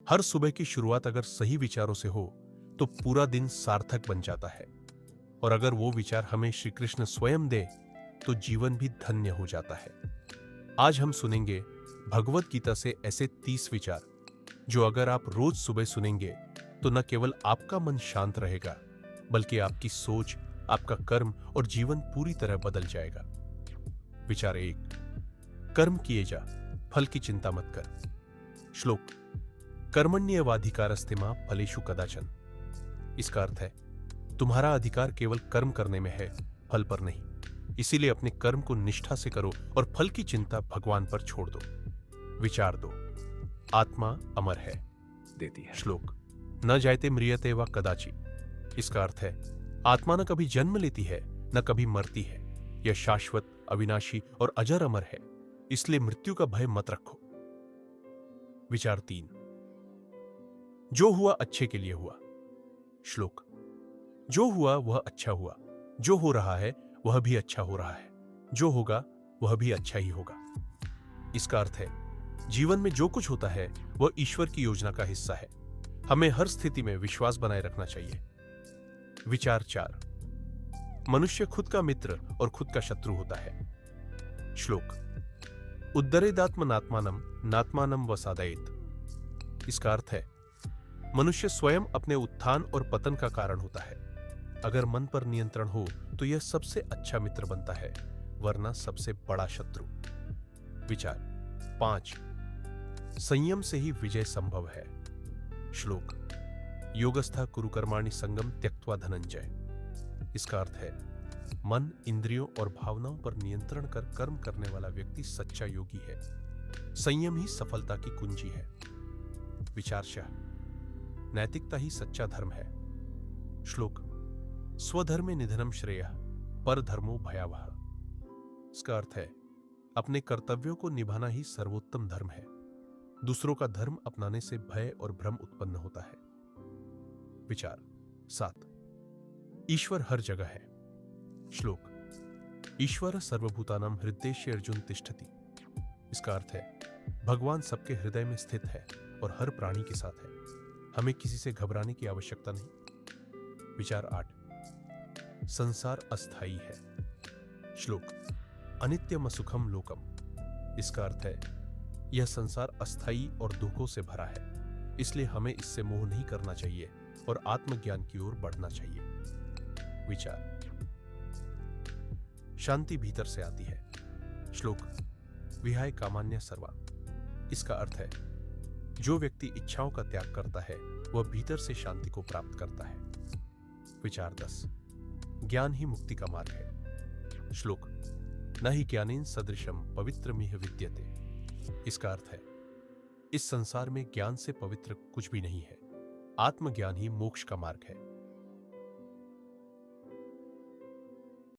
हर सुबह की शुरुआत अगर सही विचारों से हो तो पूरा दिन सार्थक बन जाता है, और अगर वो विचार हमें श्री कृष्ण स्वयं दे तो जीवन भी धन्य हो जाता है। आज हम सुनेंगे भगवत गीता से ऐसे 30 विचार जो अगर आप रोज सुबह सुनेंगे तो न केवल आपका मन शांत रहेगा, बल्कि आपकी सोच, आपका कर्म और जीवन पूरी तरह बदल जाएगा। विचार 1, कर्म किए जा, फल की चिंता मत कर। श्लोक, कर्मण्येवाधिकारस्ते मा फलेषु कदाचन। इसका अर्थ है, तुम्हारा अधिकार केवल कर्म करने में है, फल पर नहीं। इसीलिए अपने कर्म को निष्ठा से करो और फल की चिंता भगवान पर छोड़ दो। विचार 2, आत्मा अमर है, देती है। श्लोक, न जायते म्रियते वा कदाचि। इसका अर्थ है, आत्मा न कभी जन्म लेती है न कभी मरती है। यह शाश्वत, अविनाशी और अजर अमर है, इसलिए मृत्यु का भय मत रखो। विचार 3, जो हुआ अच्छे के लिए हुआ। श्लोक, जो हुआ वह अच्छा हुआ, जो हो रहा है वह भी अच्छा हो रहा है, जो होगा वह भी अच्छा ही होगा। इसका अर्थ है, जीवन में जो कुछ होता है वह ईश्वर की योजना का हिस्सा है। हमें हर स्थिति में विश्वास बनाए रखना चाहिए। विचार 4, मनुष्य खुद का मित्र और खुद का शत्रु होता है। श्लोक, उद्धरेदात्मनात्मानं नात्मानं वसादयेत्। इसका अर्थ है, मनुष्य स्वयं अपने उत्थान और पतन का कारण होता है। अगर मन पर नियंत्रण हो तो यह सबसे अच्छा मित्र बनता है, वरना सबसे बड़ा शत्रु। विचार 5, संयम से ही विजय संभव है। श्लोक, योगस्था कुरु कर्माणि संगम त्यक्त्वा धनंजय। इसका अर्थ है, मन, इंद्रियों और भावनाओं पर नियंत्रण कर कर्म करने वाला व्यक्ति सच्चा योगी है। संयम ही सफलता की कुंजी है। विचारशः, नैतिकता ही सच्चा धर्म है। श्लोक, स्वधर्मे निधनम श्रेयः परधर्मो भयावह। इसका अर्थ है, अपने कर्तव्यों को निभाना ही सर्वोत्तम धर्म है। दूसरों का धर्म अपनाने से भय और भ्रम उत्पन्न होता है। विचार 7, ईश्वर हर जगह है। श्लोक, ईश्वर सर्वभूतानां हृदयेषु अर्जुन तिष्ठति। इसका अर्थ है, भगवान सबके हृदय में स्थित है और हर प्राणी के साथ है। हमें किसी से घबराने की आवश्यकता नहीं। विचार 8, संसार अस्थायी है। श्लोक, अनित्यम असुखम लोकम। इसका अर्थ है, यह संसार अस्थायी और दुखों से भरा है, इसलिए हमें इससे मोह नहीं करना चाहिए और आत्मज्ञान की ओर बढ़ना चाहिए। विचार, शांति भीतर से आती है। श्लोक, विहाय कामान्य सर्वा। इसका अर्थ है, जो व्यक्ति इच्छाओं का त्याग करता है वह भीतर से शांति को प्राप्त करता है। विचार 10, ज्ञान ही मुक्ति का मार्ग है। श्लोक, न ही ज्ञानेन सदृशम पवित्रमिह विद्यते। इसका अर्थ है, इस संसार में ज्ञान से पवित्र कुछ भी नहीं है। आत्मज्ञान ही मोक्ष का मार्ग है।